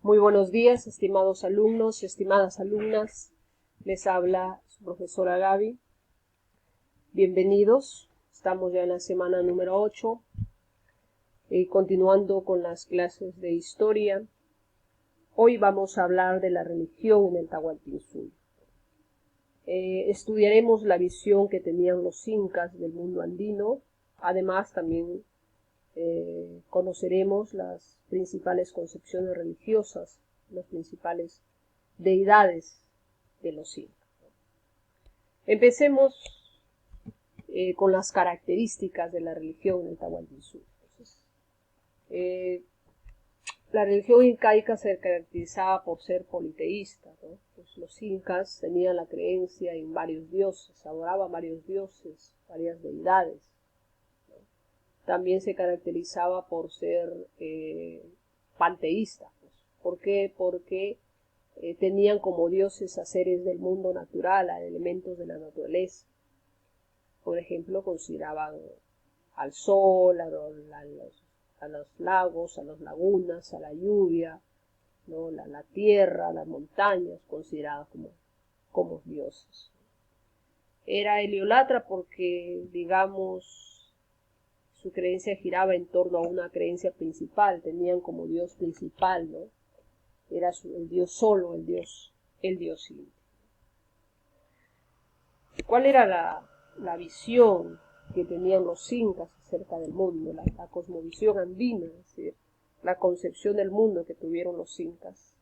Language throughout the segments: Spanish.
Muy buenos días, estimados alumnos, estimadas alumnas. Les habla su profesora Gaby. Bienvenidos. Estamos ya en la semana número 8, continuando con las clases de historia. Hoy vamos a hablar de la religión en el Tahuantinsuyo. Estudiaremos la visión que tenían los incas del mundo andino. Además, también conoceremos las principales concepciones religiosas, las principales deidades de los incas. Empecemos con las características de la religión en el Tahuantinsuyo. La religión incaica se caracterizaba por ser politeísta, ¿no? Pues los incas tenían la creencia en varios dioses, adoraban varios dioses, varias deidades. También se caracterizaba por ser panteísta. Pues. ¿Por qué? Porque tenían como dioses a seres del mundo natural, a elementos de la naturaleza. Por ejemplo, consideraban al sol, a los lagos, a las lagunas, a la lluvia, ¿no? la tierra, las montañas, consideradas como dioses. Era heliolatra porque, digamos, su creencia giraba en torno a una creencia principal, tenían como dios principal, ¿no? Era el dios solo, el dios Inti. ¿Cuál era la visión que tenían los incas acerca del mundo? La cosmovisión andina, es decir, la concepción del mundo que tuvieron los incas.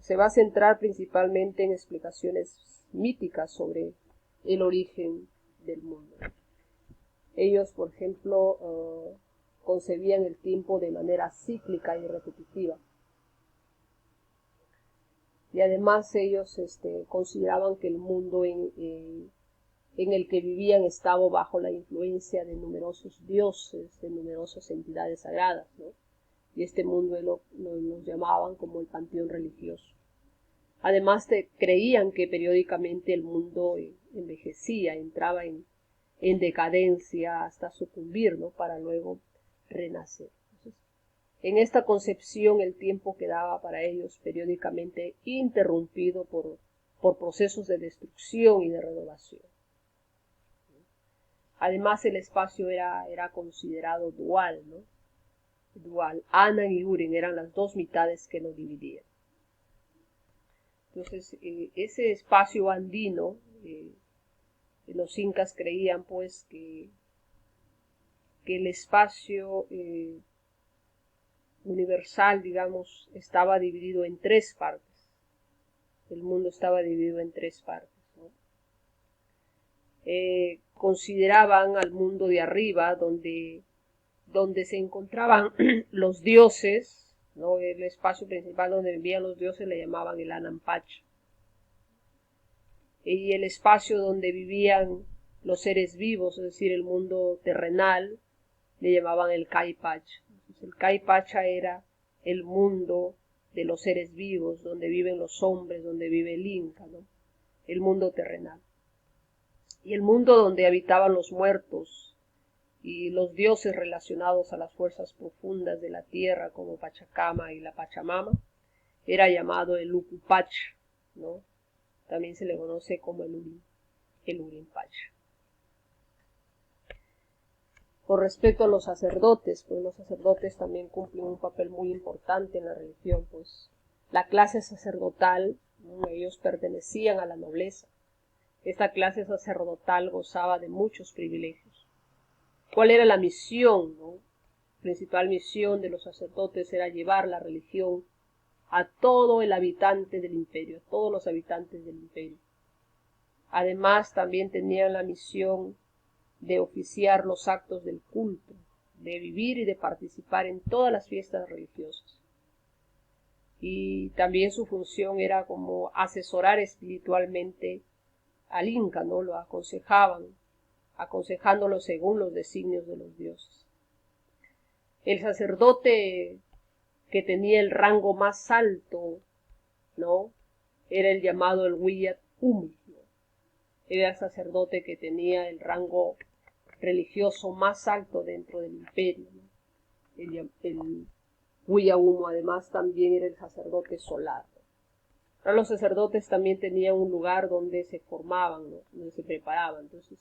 Se va a centrar principalmente en explicaciones míticas sobre el origen del mundo. Ellos, por ejemplo, concebían el tiempo de manera cíclica y repetitiva. Y además ellos consideraban que el mundo en el que vivían estaba bajo la influencia de numerosos dioses, de numerosas entidades sagradas, ¿no? Y este mundo nos llamaban como el panteón religioso. Además creían que periódicamente el mundo envejecía, entraba en decadencia hasta sucumbir, ¿no? Para luego renacer. Entonces, en esta concepción el tiempo quedaba para ellos periódicamente interrumpido por procesos de destrucción y de renovación. Además el espacio era considerado dual, ¿no? Dual. Anan y Uren eran las dos mitades que lo dividían. Entonces ese espacio andino, los incas creían pues que el espacio universal, digamos, estaba dividido en tres partes. El mundo estaba dividido en tres partes, ¿no? Consideraban al mundo de arriba, donde se encontraban los dioses, ¿no? El espacio principal donde vivían los dioses le llamaban el Anampach. Y el espacio donde vivían los seres vivos, es decir, el mundo terrenal, le llamaban el Caipach. El Caipacha era el mundo de los seres vivos, donde viven los hombres, donde vive el Inca, ¿no? El mundo terrenal. Y el mundo donde habitaban los muertos y los dioses relacionados a las fuerzas profundas de la tierra, como Pachacama y la Pachamama, era llamado el Ucupach, ¿no? También se le conoce como el Urinpach. Con respecto a los sacerdotes, pues los sacerdotes también cumplen un papel muy importante en la religión, pues la clase sacerdotal, ¿no? Ellos pertenecían a la nobleza. Esta clase sacerdotal gozaba de muchos privilegios. ¿Cuál era la misión, no? La principal misión de los sacerdotes era llevar la religión a todo el habitante del imperio, a todos los habitantes del imperio. Además, también tenían la misión de oficiar los actos del culto, de vivir y de participar en todas las fiestas religiosas. Y también su función era como asesorar espiritualmente al Inca, ¿no? Lo aconsejaban, aconsejándolo según los designios de los dioses. El sacerdote que tenía el rango más alto, ¿no? Era el llamado el Wiyat Umi, ¿no? Era el sacerdote que tenía el rango religioso más alto dentro del imperio, ¿no? El Huyahumo además también era el sacerdote solar. Ahora los sacerdotes también tenían un lugar donde se formaban, ¿no? Donde se preparaban. Entonces,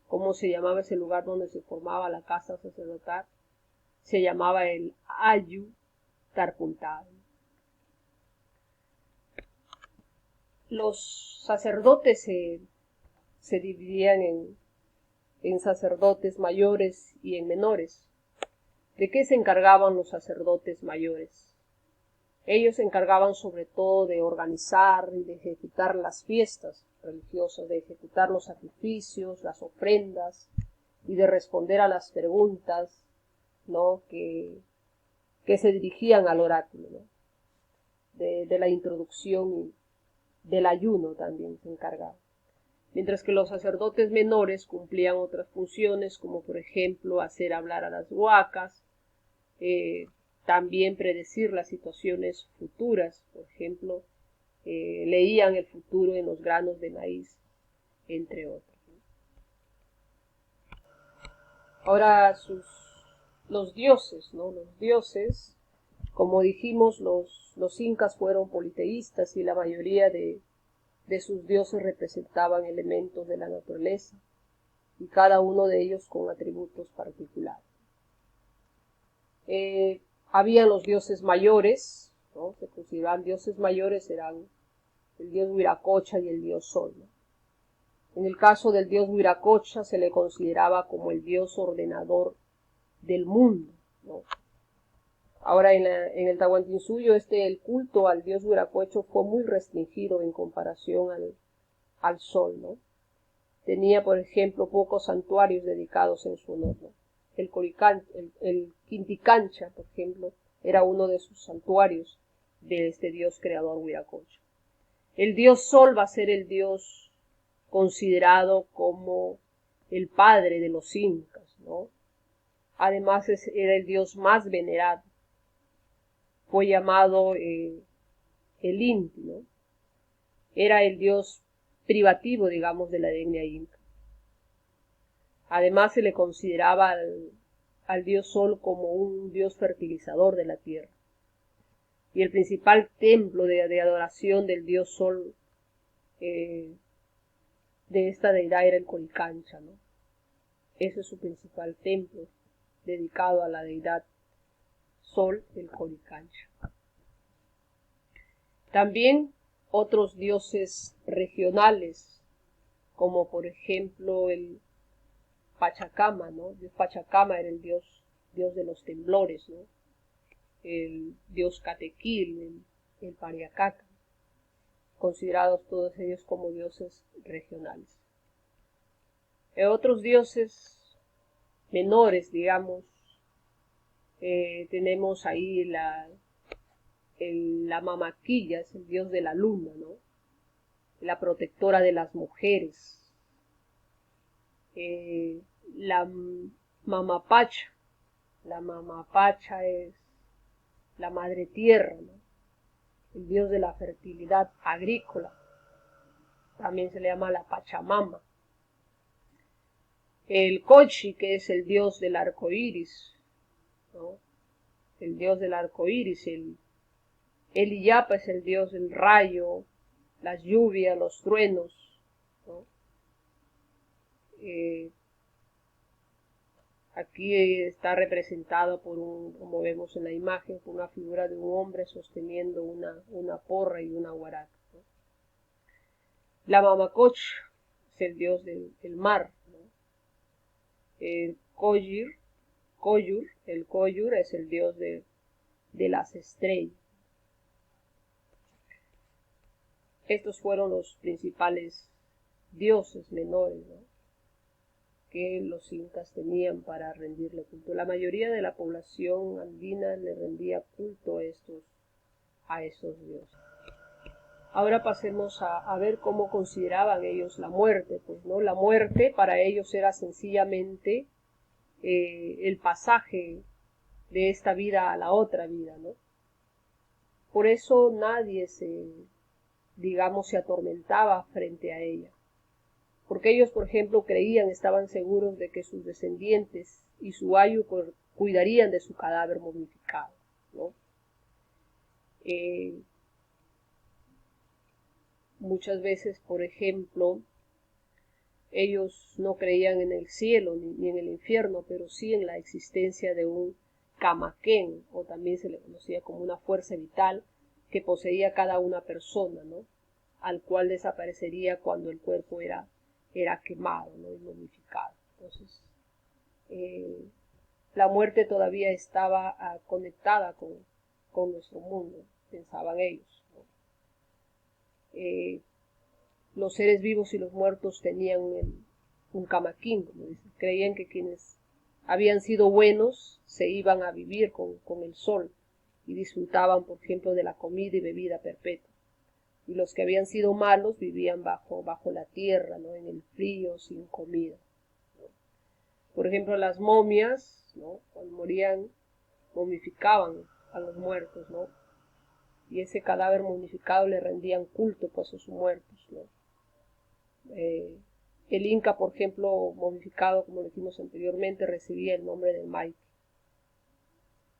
¿cómo se llamaba ese lugar donde se formaba la casa sacerdotal? Se llamaba el Ayu Tarpuntado. Los sacerdotes se dividían en sacerdotes mayores y en menores. ¿De qué se encargaban los sacerdotes mayores? Ellos se encargaban sobre todo de organizar y de ejecutar las fiestas religiosas, de ejecutar los sacrificios, las ofrendas y de responder a las preguntas, ¿no?, que se dirigían al oráculo, ¿no? De la introducción y del ayuno también se encargaban. Mientras que los sacerdotes menores cumplían otras funciones, como por ejemplo hacer hablar a las huacas, también predecir las situaciones futuras, por ejemplo, leían el futuro en los granos de maíz, entre otros. Ahora los dioses, ¿no? Los dioses, como dijimos, los incas fueron politeístas y la mayoría de sus dioses representaban elementos de la naturaleza y cada uno de ellos con atributos particulares. Habían los dioses mayores, ¿no? Se consideraban dioses mayores, eran el dios Viracocha y el dios Sol, ¿no? En el caso del dios Viracocha se le consideraba como el dios ordenador del mundo, ¿no? Ahora en el Tahuantinsuyo el culto al dios Viracocha fue muy restringido en comparación al Sol, ¿no? Tenía, por ejemplo, pocos santuarios dedicados en su honor, ¿no? El Quinticancha, por ejemplo, era uno de sus santuarios de este dios creador Viracocha. El dios Sol va a ser el dios considerado como el padre de los incas, ¿no? Además era el dios más venerado. Fue llamado el Inti, ¿no? Era el dios privativo, digamos, de la etnia inca. Además se le consideraba al dios Sol como un dios fertilizador de la tierra. Y el principal templo de adoración del dios Sol de esta deidad era el Coricancha, ¿no? Ese es su principal templo dedicado a la deidad Sol, el Coricancha. También otros dioses regionales, como por ejemplo el Pachacama, ¿no? El Pachacama era el dios de los temblores, ¿no? El dios Catequil, el Pariacaca, considerados todos ellos como dioses regionales. Otros dioses menores, digamos, tenemos ahí la Mamaquilla, es el dios de la luna, ¿no? La protectora de las mujeres. La Mamapacha es la madre tierra, ¿no? El dios de la fertilidad agrícola. También se le llama la Pachamama. El Cochi, que es el dios del arco iris, ¿no? El dios del arco iris. El Illapa es el dios del rayo, las lluvias, los truenos, ¿no? Aquí está representado como vemos en la imagen, por una figura de un hombre sosteniendo una porra y una guaraca, ¿no? La Mamacocha es el dios del mar, ¿no? El Coyur es el dios de las estrellas. Estos fueron los principales dioses menores, ¿no?, que los incas tenían para rendirle culto. La mayoría de la población andina le rendía culto a esos dioses. Ahora pasemos a ver cómo consideraban ellos la muerte. Pues, ¿no? La muerte para ellos era sencillamente el pasaje de esta vida a la otra vida, ¿no? Por eso nadie se atormentaba frente a ella. Porque ellos, por ejemplo, estaban seguros de que sus descendientes y su ayu cuidarían de su cadáver momificado, ¿no? Muchas veces, por ejemplo, ellos no creían en el cielo ni en el infierno, pero sí en la existencia de un Camaquén, o también se le conocía como una fuerza vital que poseía cada una persona, ¿no? Al cual desaparecería cuando el cuerpo era quemado, ¿no? Y momificado. Entonces, la muerte todavía estaba conectada con nuestro mundo, pensaban ellos, ¿no? Los seres vivos y los muertos tenían un camaquín, como dicen. Creían que quienes habían sido buenos se iban a vivir con el sol y disfrutaban, por ejemplo, de la comida y bebida perpetua. Y los que habían sido malos vivían bajo la tierra, ¿no? En el frío, sin comida, ¿no? Por ejemplo, las momias, ¿no? Cuando morían, momificaban a los muertos, ¿no? Y ese cadáver momificado le rendían culto, pues, a sus muertos, ¿no? El Inca, por ejemplo, momificado, como dijimos anteriormente, recibía el nombre de Maite.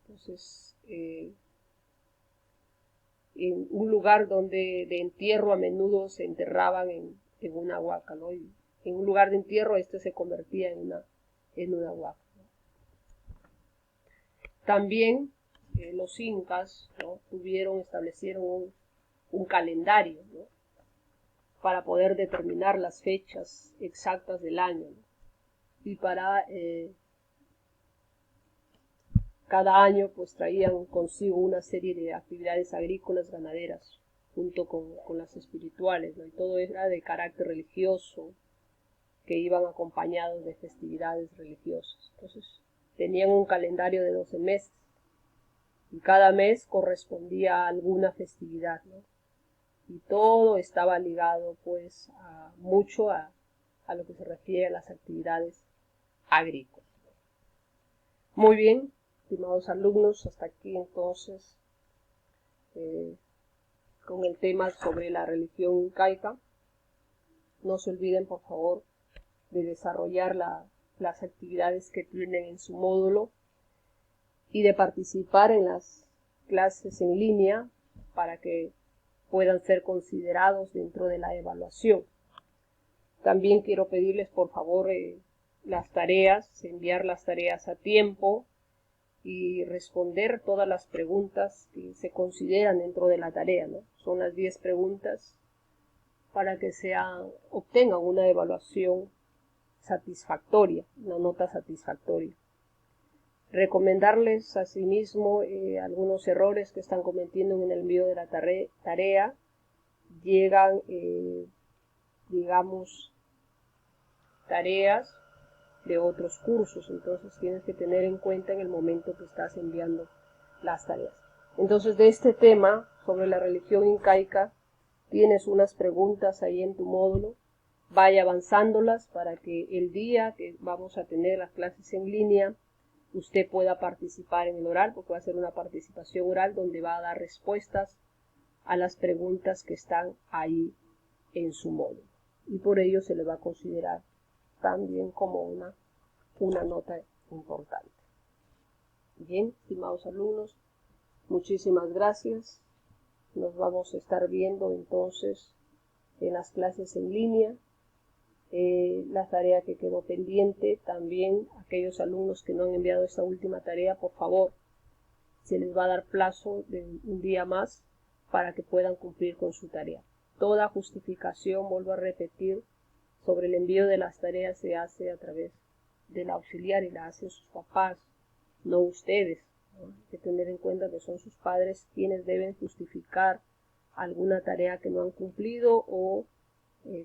Entonces, en un lugar donde de entierro a menudo se enterraban en una huaca, ¿no? Y en un lugar de entierro este se convertía en una huaca, ¿no? También los incas, ¿no? establecieron un calendario, ¿no? Para poder determinar las fechas exactas del año, ¿no? Y para cada año pues traían consigo una serie de actividades agrícolas, ganaderas, junto con las espirituales, ¿no? Y todo era de carácter religioso, que iban acompañados de festividades religiosas. Entonces tenían un calendario de 12 meses y cada mes correspondía a alguna festividad, ¿no? Y todo estaba ligado pues mucho a lo que se refiere a las actividades agrícolas. Muy bien, estimados alumnos, hasta aquí entonces con el tema sobre la religión incaica. No se olviden, por favor, de desarrollar las actividades que tienen en su módulo y de participar en las clases en línea para que puedan ser considerados dentro de la evaluación. También quiero pedirles, por favor, las tareas, enviar las tareas a tiempo y responder todas las preguntas que se consideran dentro de la tarea, ¿no? Son las 10 preguntas para que obtengan una evaluación satisfactoria, una nota satisfactoria. Recomendarles asimismo algunos errores que están cometiendo en el envío de la tarea. Llegan, digamos, tareas de otros cursos, entonces tienes que tener en cuenta en el momento que estás enviando las tareas. Entonces, de este tema sobre la religión incaica tienes unas preguntas ahí en tu módulo. Vaya avanzándolas para que el día que vamos a tener las clases en línea usted pueda participar en el oral, porque va a ser una participación oral donde va a dar respuestas a las preguntas que están ahí en su módulo, y por ello se le va a considerar también como una nota importante. Bien, estimados alumnos, muchísimas gracias. Nos vamos a estar viendo entonces en las clases en línea. La tarea que quedó pendiente, también aquellos alumnos que no han enviado esta última tarea, por favor, se les va a dar plazo de un día más para que puedan cumplir con su tarea. Toda justificación, vuelvo a repetir, sobre el envío de las tareas se hace a través del auxiliar y la hacen sus papás, no ustedes, ¿no? Hay que tener en cuenta que son sus padres quienes deben justificar alguna tarea que no han cumplido o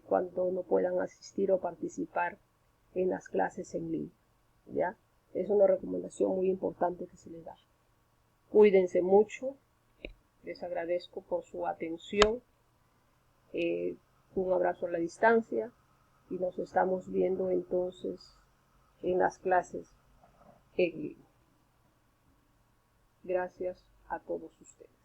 cuando no puedan asistir o participar en las clases en línea, ¿ya? Es una recomendación muy importante que se les da. Cuídense mucho, les agradezco por su atención, un abrazo a la distancia y nos estamos viendo entonces en las clases en línea. Gracias a todos ustedes.